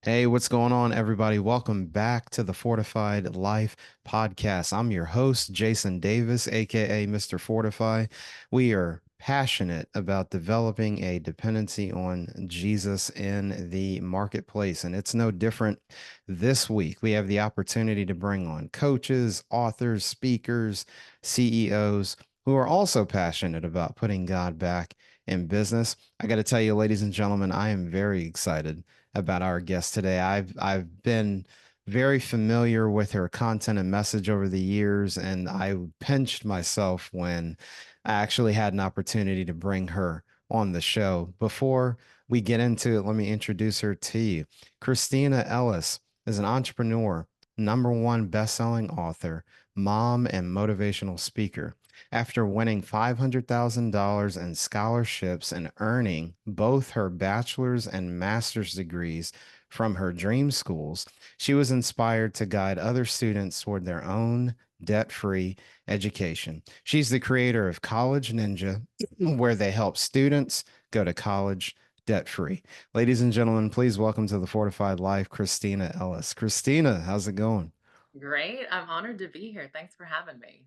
Hey, what's going on, everybody? Welcome back to the Fortified Life podcast. I'm your host, Jason Davis, aka Mr. Fortify. We are passionate about developing a dependency on Jesus in the marketplace, and it's no different this week. We have the opportunity to bring on coaches, authors, speakers, CEOs who are also passionate about putting God back in business. I got to tell you, ladies and gentlemen, I am very excited about our guest today. I've been very familiar with her content and message over the years, and I pinched myself when I actually had an opportunity to bring her on the show. Before we get into it, let me introduce her to you. Kristina Ellis is an entrepreneur, number one best-selling author, mom, and motivational speaker. After winning $500,000 in scholarships and earning both her bachelor's and master's degrees from her dream schools, she was inspired to guide other students toward their own debt-free education. She's the creator of College Ninja, where they help students go to college debt-free. Ladies and gentlemen, please welcome to the Fortified Life, Kristina Ellis. Kristina, how's it going? Great. I'm honored to be here. Thanks for having me.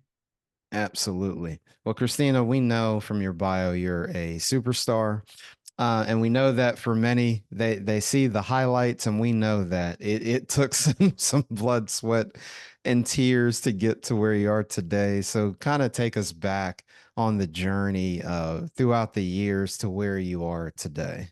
Absolutely. Well, Christina, we know from your bio you're a superstar. And we know that for many, they see the highlights, and we know that it took some blood, sweat, and tears to get to where you are today. So kind of take us back on the journey throughout the years to where you are today.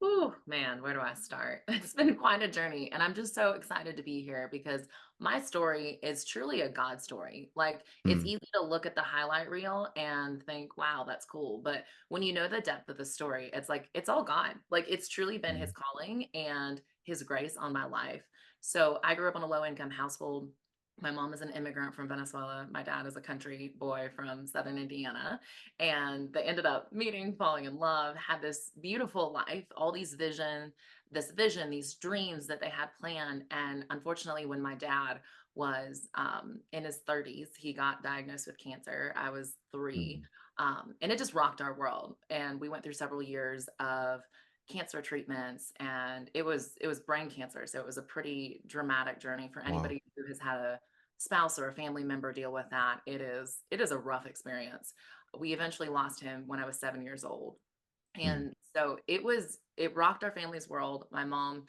Oh man, where do I start? It's been quite a journey, and I'm just so excited to be here because my story is truly a God story. Like, it's Mm, easy to look at the highlight reel and think, wow, that's cool. But when you know the depth of the story, it's like, it's all God. Like, it's truly been His mm, calling and His grace on my life. So, I grew up in a low income household. My mom is an immigrant from Venezuela. My dad is a country boy from Southern Indiana, and they ended up meeting, falling in love, had this beautiful life, all this vision, these dreams that they had planned. And unfortunately, when my dad was in his 30s, he got diagnosed with cancer. I was three, mm. and it just rocked our world. And we went through several years of cancer treatments, and it was brain cancer, so it was a pretty dramatic journey for Wow. anybody who has had a spouse or a family member deal with that. It is a rough experience. We eventually lost him when I was 7 years old. Mm, And so it rocked our family's world. My mom,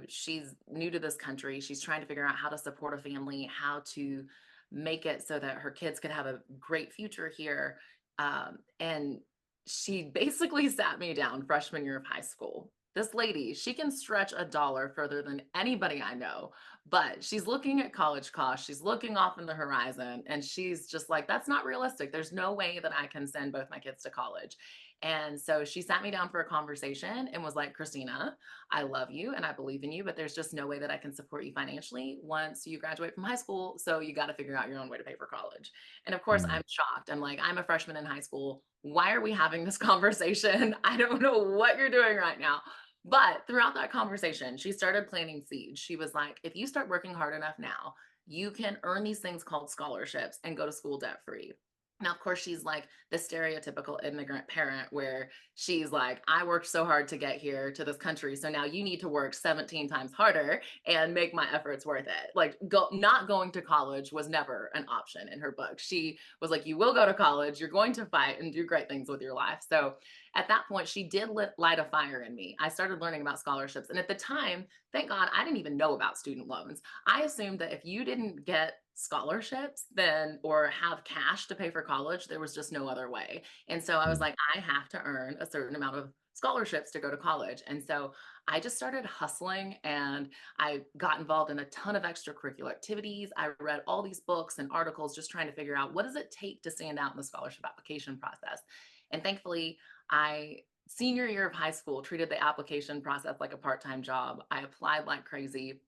she's new to this country. She's trying to figure out how to support a family, how to make it so that her kids could have a great future here. And she basically sat me down freshman year of high school. This lady, she can stretch a dollar further than anybody I know, but she's looking at college costs. She's looking off in the horizon, and she's just like, that's not realistic. There's no way that I can send both my kids to college. And so she sat me down for a conversation and was like, Christina, I love you and I believe in you, but there's just no way that I can support you financially once you graduate from high school. So you got to figure out your own way to pay for college. And of course, mm, I'm shocked. I'm like, I'm a freshman in high school. Why are we having this conversation? I don't know what you're doing right now. But throughout that conversation, she started planting seeds. She was like, if you start working hard enough now, you can earn these things called scholarships and go to school debt free. Now, of course, she's like the stereotypical immigrant parent where she's like, I worked so hard to get here to this country. So now you need to work 17 times harder and make my efforts worth it. Like, not going to college was never an option in her book. She was like, you will go to college, you're going to fight and do great things with your life. So at that point, she did light a fire in me. I started learning about scholarships. And at the time, thank God, I didn't even know about student loans. I assumed that if you didn't get scholarships then or have cash to pay for college, there was just no other way. And so I was mm, like, I have to earn a certain amount of scholarships to go to college. And so I just started hustling, and I got involved in a ton of extracurricular activities. I read all these books and articles just trying to figure out, what does it take to stand out in the scholarship application process. And thankfully, I senior year of high school treated the application process like a part-time job. I applied like crazy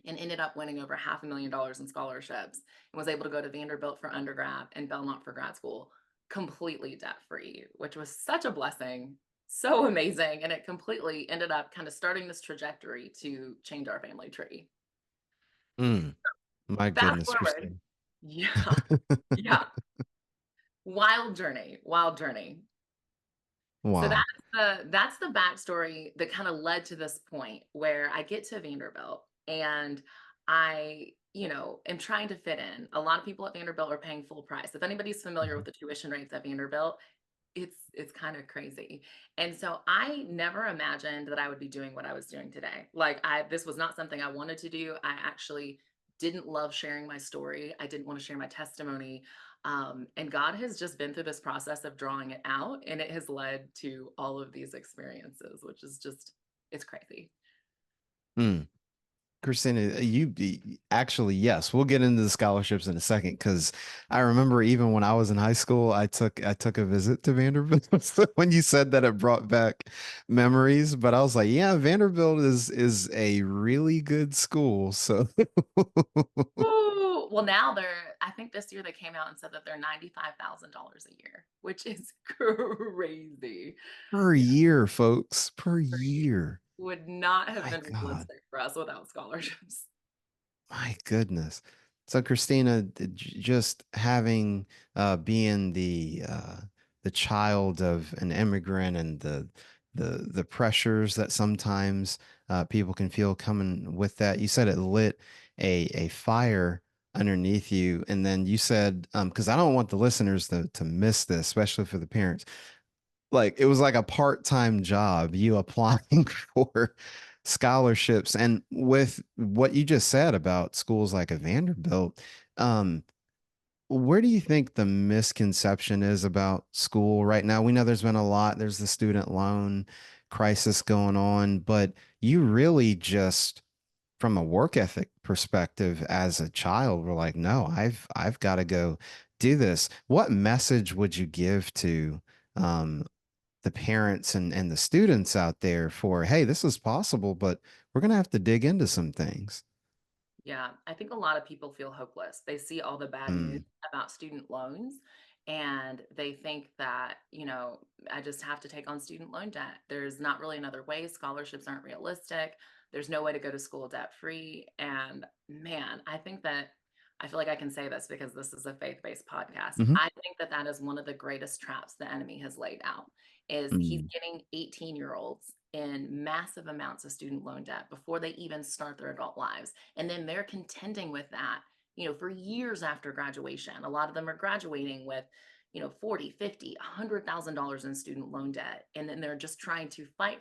and ended up winning over $500,000 in scholarships and was able to go to Vanderbilt for undergrad and Belmont for grad school completely debt free, which was such a blessing. So amazing. And it completely ended up kind of starting this trajectory to change our family tree. mm. My Fast goodness, forward. Christine. Yeah. Yeah. Wild journey. Wild journey. So Wow. that's the backstory that kind of led to this point where I get to Vanderbilt and I, am trying to fit in. A lot of people at Vanderbilt are paying full price. If anybody's familiar with Mhm. the tuition rates at Vanderbilt, it's kind of crazy. And so I never imagined that I would be doing what I was doing today. Like this was not something I wanted to do. I actually didn't love sharing my story. I didn't want to share my testimony. And God has just been through this process of drawing it out, and it has led to all of these experiences, which is just, it's crazy. Mm. Christina, actually, yes, we'll get into the scholarships in a second because I remember even when I was in high school, I took a visit to Vanderbilt. So when you said that, it brought back memories. But I was like, yeah, Vanderbilt is a really good school. So Ooh, well, now I think this year they came out and said that they're $95,000 a year, which is crazy. per Yeah, year, folks, per per year. year. Would not have My been God. realistic for us without scholarships. My goodness. So Christina, just having being the child of an immigrant and the pressures that sometimes people can feel coming with that. You said it lit a fire underneath you, and then you said because I don't want the listeners to miss this, especially for the parents, like it was like a part-time job, you applying for scholarships. And with what you just said about schools like a Vanderbilt, um, where do you think the misconception is about school right now? We know there's been a lot, there's the student loan crisis going on, but you really just from a work ethic perspective as a child were like, no, I've got to go do this. What message would you give to um, the parents and the students out there for, hey, this is possible, but we're going to have to dig into some things. Yeah, I think a lot of people feel hopeless. They see all the bad news Mm, about student loans and they think that, I just have to take on student loan debt. There's not really another way. Scholarships aren't realistic. There's no way to go to school debt free. And man, I feel like I can say this because this is a faith-based podcast. hmm I think that that is one of the greatest traps the enemy has laid out is he's mm, getting 18-year-olds in massive amounts of student loan debt before they even start their adult lives, and then they're contending with that, for years after graduation. A lot of them are graduating with, 40, 50, $100,000 in student loan debt. And then they're just trying to fight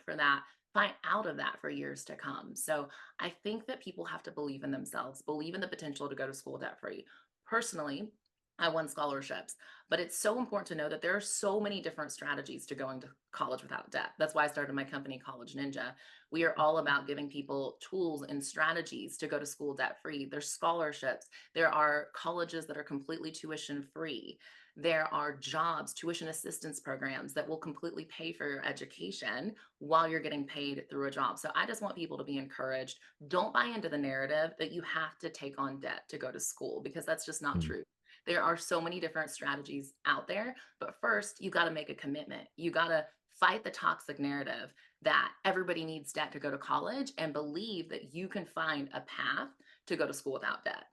out of that for years to come. So I think that people have to believe in themselves, believe in the potential to go to school debt free. Personally, I won scholarships, but it's so important to know that there are so many different strategies to going to college without debt. That's why I started my company, College Ninja. We are all about giving people tools and strategies to go to school debt free. There's scholarships. There are colleges that are completely tuition free. There are jobs, tuition assistance programs that will completely pay for your education while you're getting paid through a job. So I just want people to be encouraged. Don't buy into the narrative that you have to take on debt to go to school because that's just not mm, true. There are so many different strategies out there, but first you got to make a commitment. You got to fight the toxic narrative that everybody needs debt to go to college and believe that you can find a path to go to school without debt.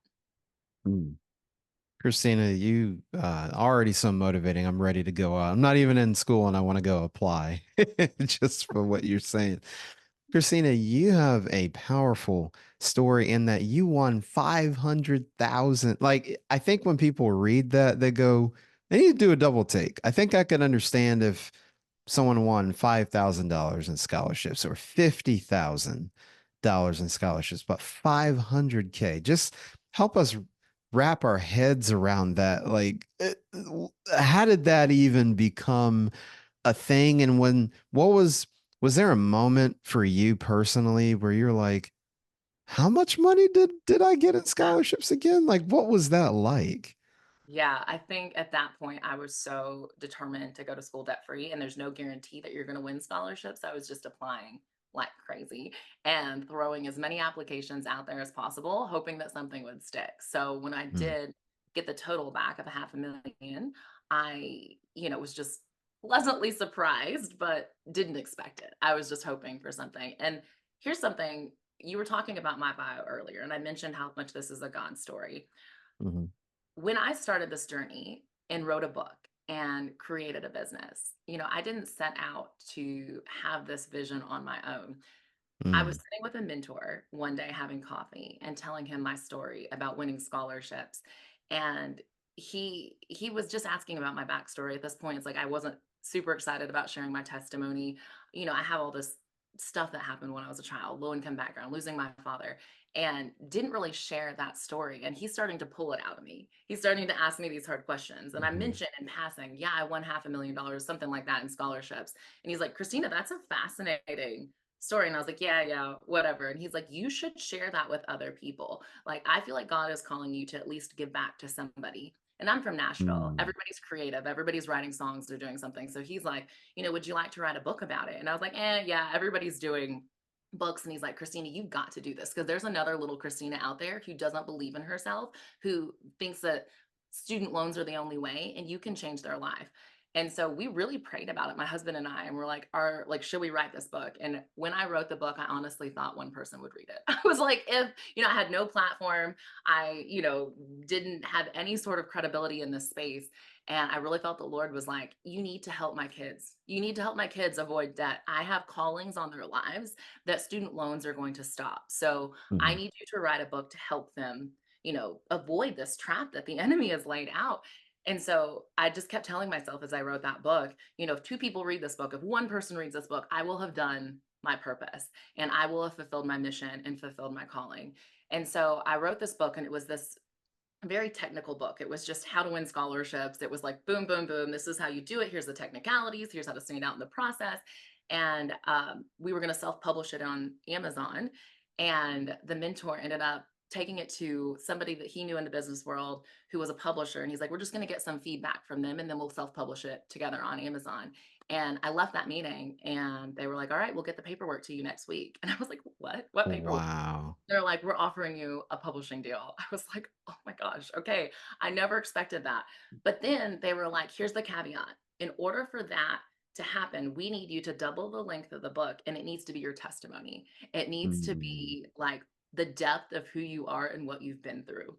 mm. Christina, you already so motivating. I'm ready to go out. I'm not even in school and I want to go apply just for what you're saying. Christina, you have a powerful story in that you won 500,000. Like, I think when people read that, they go, they need to do a double take. I think I could understand if someone won $5,000 in scholarships or $50,000 in scholarships, but 500K. Just help us wrap our heads around that. Like, how did that even become a thing? And was there a moment for you personally where you're like, how much money did I get in scholarships again? Like, what was that like? Yeah, I think at that point I was so determined to go to school debt free, and there's no guarantee that you're going to win scholarships. I was just applying like crazy and throwing as many applications out there as possible, hoping that something would stick. So when I Mm, did get the total back of a half a million, I, was just pleasantly surprised, but didn't expect it. I was just hoping for something. And here's something you were talking about my bio earlier, and I mentioned how much this is a God story. mhm, When I started this journey and wrote a book and created a business. I didn't set out to have this vision on my own. I was Mm. sitting with a mentor one day having coffee and telling him my story about winning scholarships. And he was just asking about my backstory. At this point, it's like I wasn't super excited about sharing my testimony. I have all this stuff that happened when I was a child, low income background, losing my father, and didn't really share that story. And he's starting to pull it out of me. He's starting to ask me these hard questions. And I Mhm. mentioned in passing, yeah, I won $500,000, something like that in scholarships. And he's like, Kristina, that's a fascinating story. And I was like, yeah, yeah, whatever. And he's like, you should share that with other people. Like, I feel like God is calling you to at least give back to somebody. And I'm from Nashville. Mm. Everybody's creative. Everybody's writing songs. They're doing something. So he's like, would you like to write a book about it? And I was like, yeah, everybody's doing books. And he's like, Kristina, you've got to do this because there's another little Kristina out there who doesn't believe in herself, who thinks that student loans are the only way and you can change their life. And so we really prayed about it, my husband and I, and we're like, should we write this book? And when I wrote the book, I honestly thought one person would read it. I was like, if, I had no platform, I, didn't have any sort of credibility in this space. And I really felt the Lord was like, you need to help my kids. You need to help my kids avoid debt. I have callings on their lives that student loans are going to stop. So I Mhm. need you to write a book to help them, avoid this trap that the enemy has laid out. And so I just kept telling myself as I wrote that book, if two people read this book, if one person reads this book, I will have done my purpose and I will have fulfilled my mission and fulfilled my calling. And so I wrote this book, and it was this very technical book. It was just how to win scholarships. It was like, boom, boom, boom. This is how you do it. Here's the technicalities. Here's how to stand out in the process. And we were going to self publish it on Amazon. And the mentor ended up taking it to somebody that he knew in the business world who was a publisher. And he's like, we're just going to get some feedback from them and then we'll self publish it together on Amazon. And I left that meeting and they were like, all right, we'll get the paperwork to you next week. And I was like, what? What paperwork? Wow. They're like, "We're offering you a publishing deal." I was like, "Oh my gosh, okay." I never expected that. But then they were like, "Here's the caveat. In order for that to happen, we need you to double the length of the book, and it needs to be your testimony. It needs to Mm. be like the depth of who you are and what you've been through."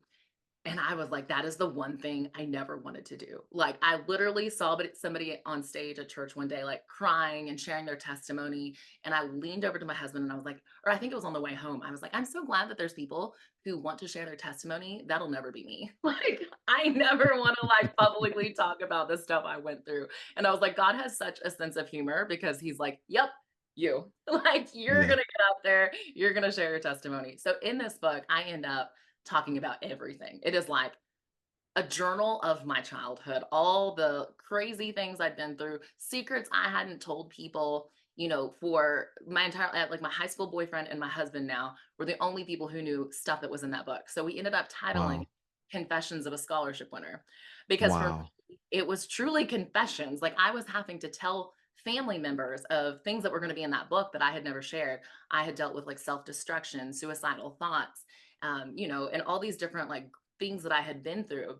And I was like, that is the one thing I never wanted to do. Like, I literally saw somebody on stage at church one day, like crying and sharing their testimony. And I leaned over to my husband and I was like, or I think it was on the way home. I was like, I'm so glad that there's people who want to share their testimony. That'll never be me. Like, I never want to like publicly talk about the stuff I went through. And I was like, God has such a sense of humor because he's like, yep, you. Like, you're Yeah. going to get out there, you're going to share your testimony. So in this book, I end up talking about everything. It is like a journal of my childhood, all the crazy things I'd been through, secrets I hadn't told people, for my entire like my high school boyfriend and my husband now were the only people who knew stuff that was in that book. So we ended up titling Wow. Confessions of a Scholarship Winner because for Wow. me, it was truly confessions. Like I was having to tell family members of things that were going to be in that book that I had never shared. I had dealt with like self-destruction, suicidal thoughts, and all these different like things that I had been through.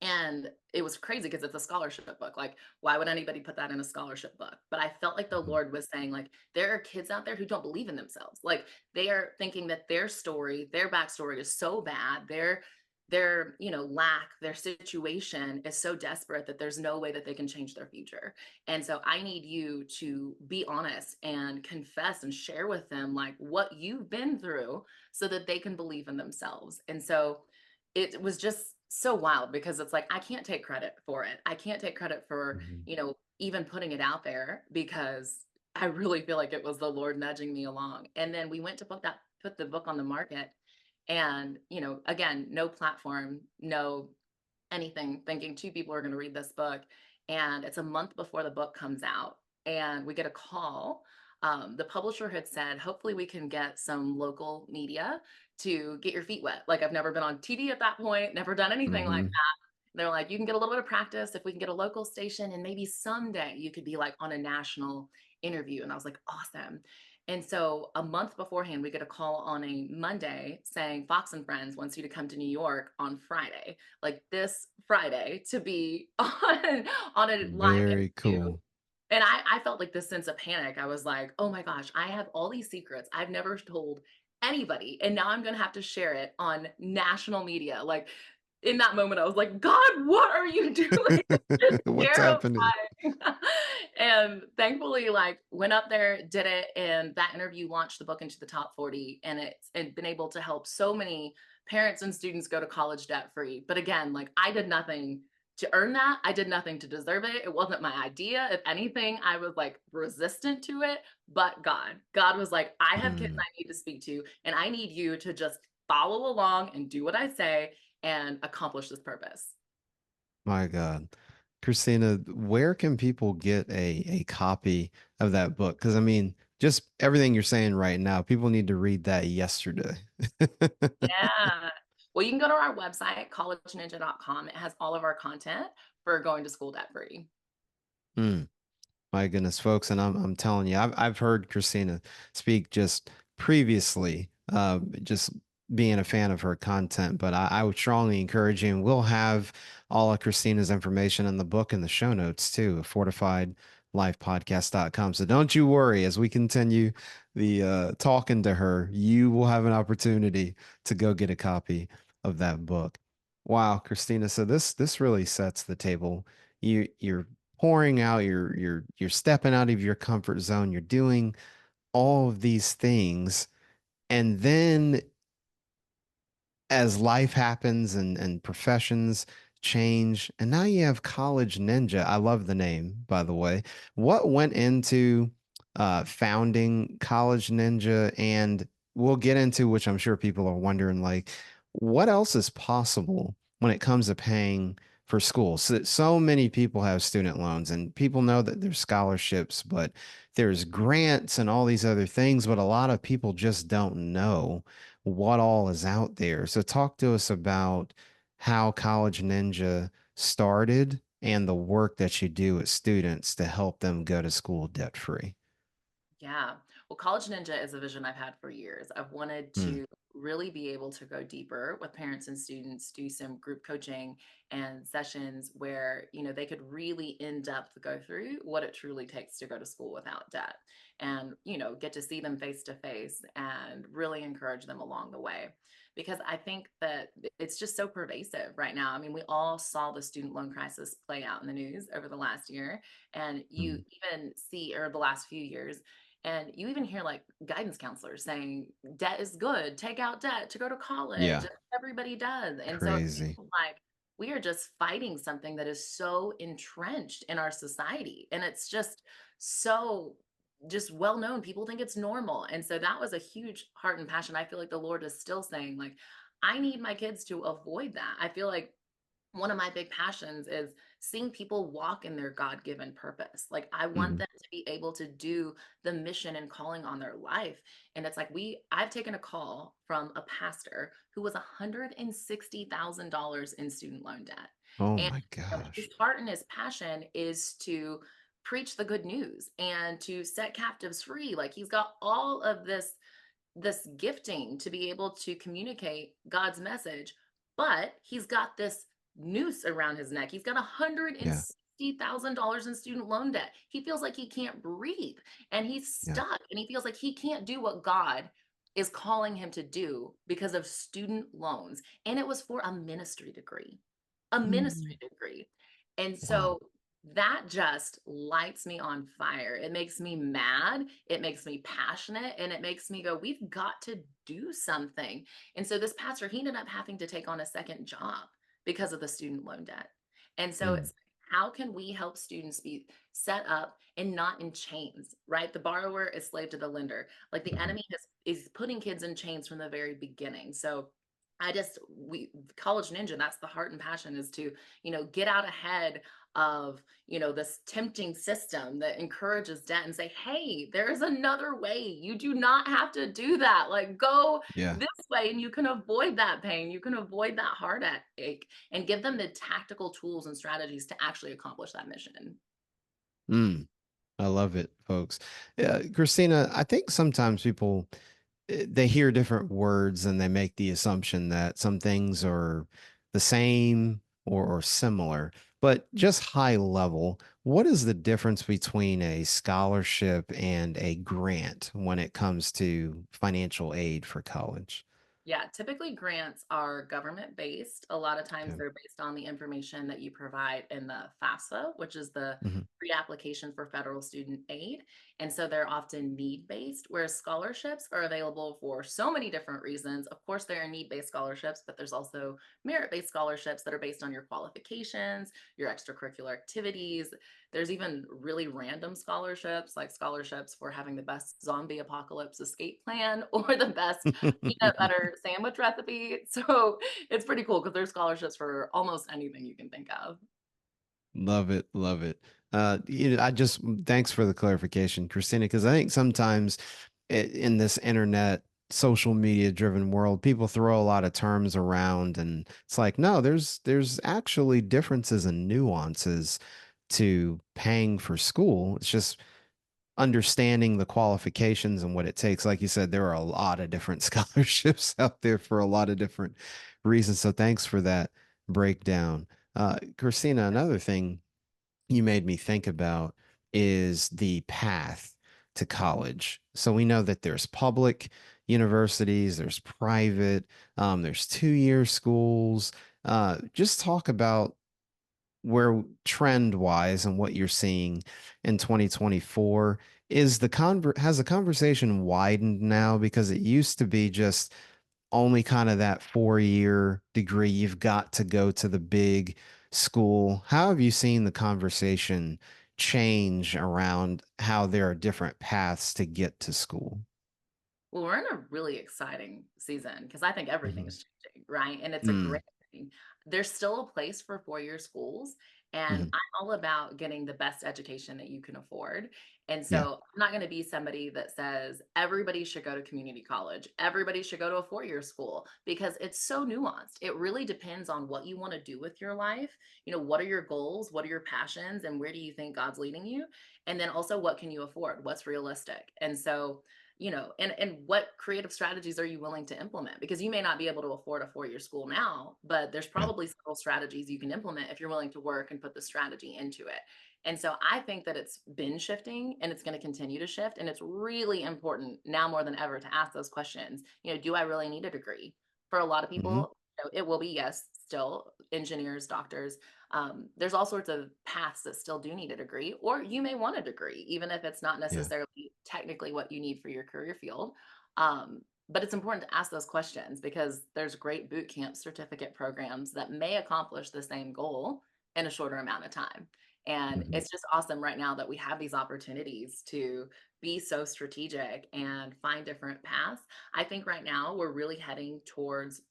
And it was crazy because it's a scholarship book. Like, why would anybody put that in a scholarship book? But I felt like the Mhm. Lord was saying, like, there are kids out there who don't believe in themselves. Like, they are thinking that their story, their backstory is so bad. Their lack, their situation is so desperate that there's no way that they can change their future. And so I need you to be honest and confess and share with them like what you've been through so that they can believe in themselves. And so it was just so wild because it's like I can't take credit for it. I can't take credit for, Mhm. even putting it out there because I really feel like it was the Lord nudging me along. And then we went to put the book on the market and, again, no platform, no anything, thinking two people are going to read this book. And it's a month before the book comes out. And we get a call. The publisher had said, hopefully, we can get some local media to get your feet wet. Like, I've never been on TV at that point, never done anything like Mhm. that. They're like, you can get a little bit of practice if we can get a local station, and maybe someday you could be like on a national interview. And I was like, awesome. And so a month beforehand, we get a call on a Monday saying Fox and Friends wants you to come to New York on Friday, like this Friday, to be on a live Very interview. cool. And I felt like this sense of panic. I was like, oh my gosh, I have all these secrets I've never told anybody. And now I'm going to have to share it on national media. Like, in that moment, I was like, "God, what are you doing?" Just What's happening? terrifying. And thankfully, like, went up there, did it, and that interview launched the book into the top 40, and it's and been able to help so many parents and students go to college debt free. But again, like, I did nothing to earn that. I did nothing to deserve it. It wasn't my idea. If anything, I was, like, resistant to it, but God. God was like, "I have kids Mm, I need to speak to, and I need you to just follow along and do what I say and accomplish this purpose." my God. Christina, where can people get a copy of that book? Because I mean, just everything you're saying right now, people need to read that yesterday. Yeah. Well, you can go to our website, collegeninja.com. It has all of our content for going to school debt free. Mm. My goodness, folks, and I'm telling you, I've heard Christina speak just previously, just being a fan of her content, but I would strongly encourage you, and we'll have all of Christina's information in the book in the show notes too, fortifiedlifepodcast.com. So don't you worry, as we continue the talking to her, you will have an opportunity to go get a copy of that book. Wow, Christina, so this really sets the table. You're pouring out, you're stepping out of your comfort zone, you're doing all of these things, and then as life happens and professions change, and now you have College Ninja. I love the name, by the way. What went into founding College Ninja? And we'll get into, which I'm sure people are wondering, like, what else is possible when it comes to paying for school? So many people have student loans, and people know that there's scholarships, but there's grants and all these other things, but a lot of people just don't know what all is out there. So talk to us about how College Ninja started and the work that you do with students to help them go to school debt free. Yeah. Well, College Ninja is a vision I've had for years. I've wanted Mm, to really be able to go deeper with parents and students, do some group coaching and sessions where, they could really in depth go through what it truly takes to go to school without debt and, get to see them face to face and really encourage them along the way. Because I think that it's just so pervasive right now. I mean, we all saw the student loan crisis play out in the news over the last year. And you mm, even see, or the last few years, and you even hear like guidance counselors saying debt is good, take out debt to go to college. yeah, And everybody does. And so it crazy. feels like we are just fighting something that is so entrenched in our society. And it's just well known. People think it's normal. And so that was a huge heart and passion. I feel like the Lord is still saying, like, I need my kids to avoid that. I feel like one of my big passions is seeing people walk in their God-given purpose. Like, I want Mm, them to be able to do the mission and calling on their life. And it's like I've taken a call from a pastor who was $160,000 in student loan debt. oh And my his gosh. heart and his passion is to preach the good news and to set captives free. Like, he's got all of this gifting to be able to communicate God's message, but he's got this noose around his neck. He's got Yeah, $160,000 in student loan debt. He feels like he can't breathe and he's yeah. stuck and he feels like he can't do what God is calling him to do because of student loans. And it was for a ministry degree, a Mm, ministry degree. And wow. so that just lights me on fire. It makes me mad, it makes me passionate, and it makes me go, we've got to do something. And so this pastor, he ended up having to take on a second job because of the student loan debt. And so Mm, it's how can we help students be set up and not in chains, right? The borrower is slave to the lender. Like the mhm. enemy is putting kids in chains from the very beginning. So we College Ninja, that's the heart and passion is to, get out ahead of, this tempting system that encourages debt and say, hey, there's another way. You do not have to do that. Like, go Yeah. this way and you can avoid that pain. You can avoid that heartache and give them the tactical tools and strategies to actually accomplish that mission. Mm, I love it, folks. Yeah, Christina, I think sometimes people they hear different words and they make the assumption that some things are the same or similar. But just high level, what is the difference between a scholarship and a grant when it comes to financial aid for college? Yeah, typically grants are government based. A lot of times Okay. they're based on the information that you provide in the FAFSA, which is the Hmm. pre-application for federal student aid. And so they're often need based, whereas scholarships are available for so many different reasons. Of course, there are need based scholarships, but there's also merit based scholarships that are based on your qualifications, your extracurricular activities. There's even really random scholarships, like scholarships for having the best zombie apocalypse escape plan or the best peanut butter sandwich recipe. So it's pretty cool because there's scholarships for almost anything you can think of. Love it, love it. I just thanks for the clarification, Christina, because I think sometimes in this internet, social media driven world, people throw a lot of terms around, and it's like, no, there's actually differences and nuances to paying for school. It's just understanding the qualifications and what it takes. Like you said, there are a lot of different scholarships out there for a lot of different reasons. So thanks for that breakdown. Christina, another thing you made me think about is the path to college. So we know that there's public universities, there's private, there's 2-year schools. Just talk about where trend wise and what you're seeing in 2024 is has the conversation widened now because it used to be just only kind of that 4-year degree. You've got to go to the big school. How have you seen the conversation change around how there are different paths to get to school? Well, we're in a really exciting season because I think everything Hmm. is changing, right? And it's a Mm, great thing. There's still a place for four-year schools, and hmm. I'm all about getting the best education that you can afford. And Yeah. so I'm not going to be somebody that says everybody should go to community college, everybody should go to a four-year school because it's so nuanced. It really depends on what you want to do with your life. What are your goals? What are your passions? And where do you think God's leading you? And then also, what can you afford? What's realistic? And so, and what creative strategies are you willing to implement? Because you may not be able to afford a four-year school now, but there's Yeah. probably several strategies you can implement if you're willing to work and put the strategy into it. And so I think that it's been shifting and it's going to continue to shift. And it's really important now more than ever to ask those questions. Do I really need a degree? For a lot of Hmm. people, it will be yes, still engineers, doctors. There's all sorts of paths that still do need a degree, or you may want a degree, even if it's not Yeah. necessarily technically what you need for your career field. But it's important to ask those questions because there's great boot camp certificate programs that may accomplish the same goal in a shorter amount of time. And Hmm. it's just awesome right now that we have these opportunities to be so strategic and find different paths. I think right now we're really heading towards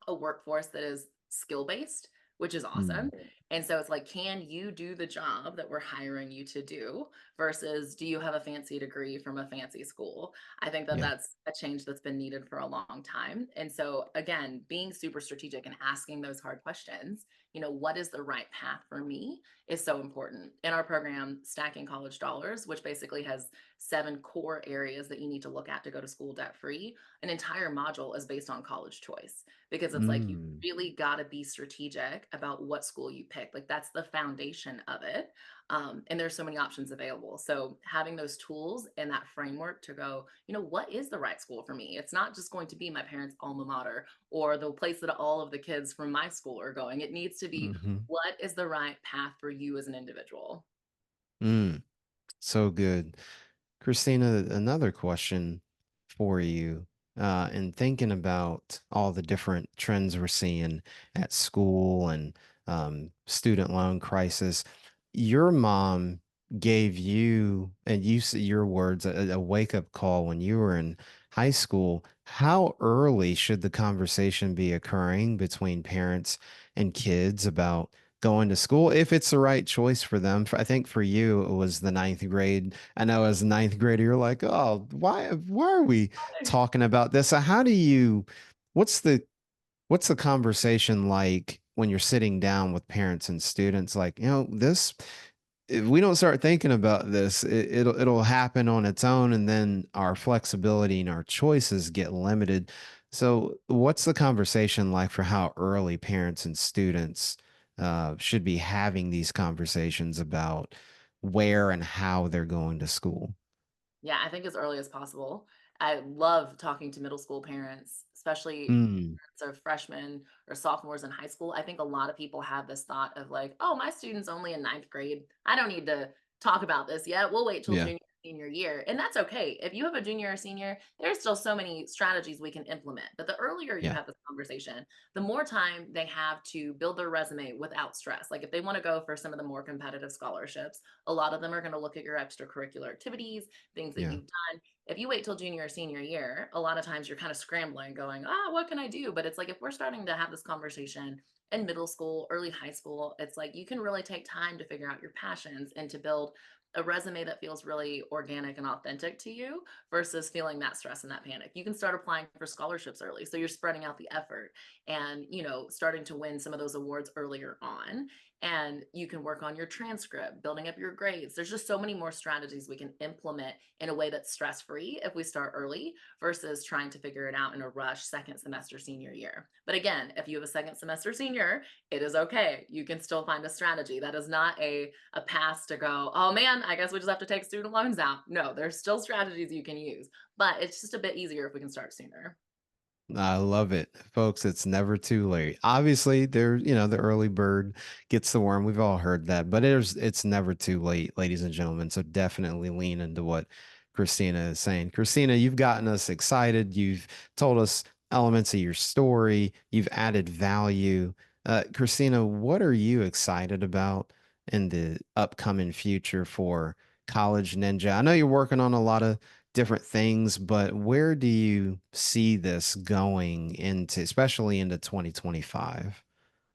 a workforce that is skill based, which is awesome. Mm. And so it's like, can you do the job that we're hiring you to do versus do you have a fancy degree from a fancy school? I think that Yeah. that's a change that's been needed for a long time. And so, again, being super strategic and asking those hard questions, what is the right path for me is so important. In our program, Stacking College Dollars, which basically has 7 core areas that you need to look at to go to school debt free, an entire module is based on college choice because it's like you Mm. really got to be strategic about what school you pick. Like that's the foundation of it. And there's so many options available. So having those tools and that framework to go, what is the right school for me? It's not just going to be my parents' alma mater or the place that all of the kids from my school are going. It needs to be Hmm. what is the right path for you as an individual. Mm. So good. Christina, another question for you. In thinking about all the different trends we're seeing at school and student loan crisis, your mom gave you, and you said your words, a wake-up call when you were in high school. How early should the conversation be occurring between parents and kids about going to school if it's the right choice for them? I think for you, it was the ninth grade. I know as a ninth grader, you're like, oh, why are we talking about this? So how do you, what's the, what's the conversation like when you're sitting down with parents and students? Like, this, if we don't start thinking about this, it'll happen on its own, and then our flexibility and our choices get limited. So, what's the conversation like for how early parents and students should be having these conversations about where and how they're going to school? Yeah, I think as early as possible. I love talking to middle school parents, especially Mm, parents of freshmen or sophomores in high school. I think a lot of people have this thought of like, oh, my student's only in ninth grade. I don't need to talk about this yet. We'll wait till yeah, junior, senior year. And that's okay. If you have a junior or senior, there's still so many strategies we can implement. But the earlier you yeah, have this conversation, the more time they have to build their resume without stress. Like if they want to go for some of the more competitive scholarships, a lot of them are going to look at your extracurricular activities, things that yeah, you've done. If you wait till junior or senior year, a lot of times you're kind of scrambling, going, ah, what can I do? But it's like if we're starting to have this conversation in middle school, early high school, it's like you can really take time to figure out your passions and to build a resume that feels really organic and authentic to you versus feeling that stress and that panic. You can start applying for scholarships early. So you're spreading out the effort and, starting to win some of those awards earlier on. And you can work on your transcript, building up your grades. There's just so many more strategies we can implement in a way that's stress free if we start early versus trying to figure it out in a rush second semester senior year. But again, if you have a second semester senior, it is okay. You can still find a strategy. That is not a pass to go, oh man, I guess we just have to take student loans out. No, there's still strategies you can use, but it's just a bit easier if we can start sooner. I love it, folks. It's never too late. Obviously, the early bird gets the worm. We've all heard that, but it's never too late, ladies and gentlemen. So definitely lean into what Christina is saying. Christina, you've gotten us excited. You've told us elements of your story. You've added value. Christina, what are you excited about in the upcoming future for College Ninja? I know you're working on a lot of different things, but where do you see this going into, especially into 2025?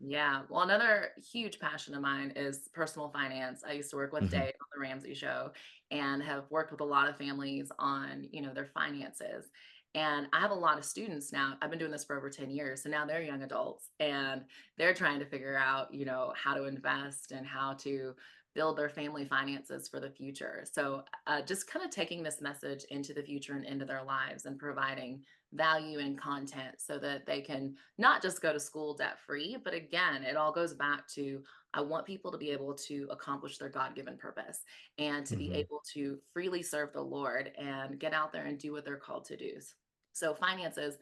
Yeah. Well, another huge passion of mine is personal finance. I used to work with Hmm. Dave on the Ramsey show and have worked with a lot of families on, their finances. And I have a lot of students now. I've been doing this for over 10 years. So now they're young adults and they're trying to figure out, how to invest and how to build their family finances for the future. So just kind of taking this message into the future and into their lives and providing value and content so that they can not just go to school debt free, but again, it all goes back to I want people to be able to accomplish their God given purpose and to be Hmm. able to freely serve the Lord and get out there and do what they're called to do. So, finances,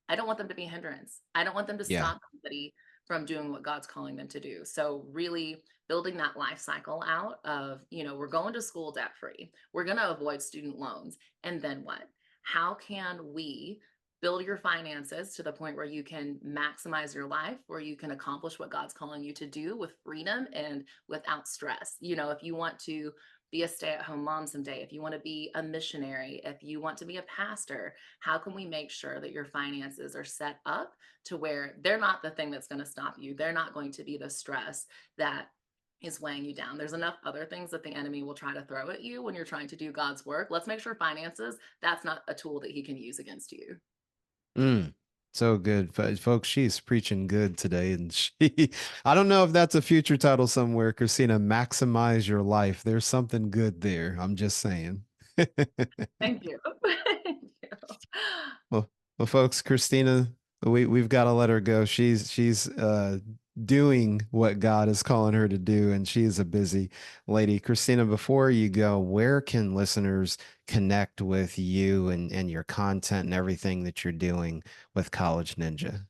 I don't want them to be a hindrance. I don't want them to Yeah. stop somebody from doing what God's calling them to do. So, really building that life cycle out of, we're going to school debt free, we're going to avoid student loans. And then what? How can we build your finances to the point where you can maximize your life, where you can accomplish what God's calling you to do with freedom and without stress? If you want to be a stay at home mom someday, if you want to be a missionary, if you want to be a pastor, how can we make sure that your finances are set up to where they're not the thing that's going to stop you? They're not going to be the stress that is weighing you down. There's enough other things that the enemy will try to throw at you when you're trying to do God's work. Let's make sure finances, that's not a tool that he can use against you. Mm. So good, folks. She's preaching good today, and I don't know if that's a future title somewhere, Christina. Maximize your life. There's something good there. I'm just saying. Thank you. Thank you. Well, folks, Christina, we've got to let her go. She's doing what God is calling her to do, and she is a busy lady. Christina, before you go, where can listeners connect with you and your content and everything that you're doing with College Ninja?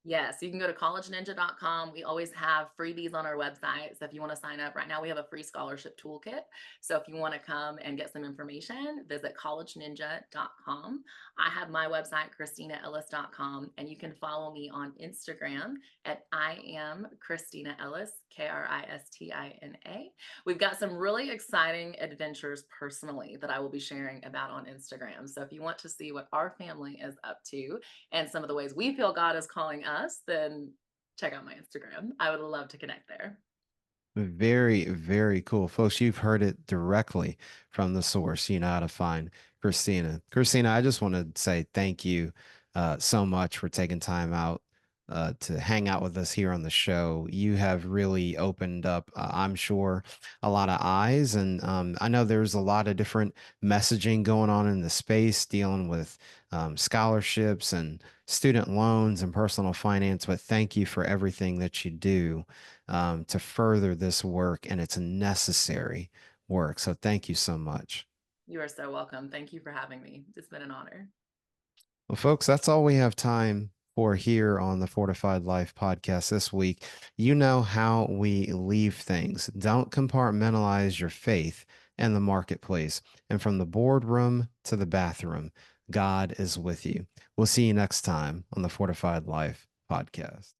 Yes, you can go to collegeninja.com. We always have freebies on our website. So if you want to sign up right now, we have a free scholarship toolkit. So if you want to come and get some information, visit collegeninja.com. I have my website, KristinaEllis.com, and you can follow me on Instagram at I am Kristina Ellis, Kristina. We've got some really exciting adventures personally that I will be sharing about on Instagram. So if you want to see what our family is up to, and some of the ways we feel God is calling us, then check out my Instagram. I would love to connect there. Very, very cool. Folks, you've heard it directly from the source. You know how to find Christina. Christina, I just want to say thank you so much for taking time out to hang out with us here on the show. You have really opened up, I'm sure, a lot of eyes. And I know there's a lot of different messaging going on in the space dealing with scholarships and student loans and personal finance. But thank you for everything that you do to further this work, and it's necessary work. So thank you so much. You are so welcome. Thank you for having me. It's been an honor. Well, folks, that's all we have time for here on the Fortified Life podcast this week. You know how we leave things. Don't compartmentalize your faith in the marketplace. And from the boardroom to the bathroom, God is with you. We'll see you next time on the Fortified Life podcast.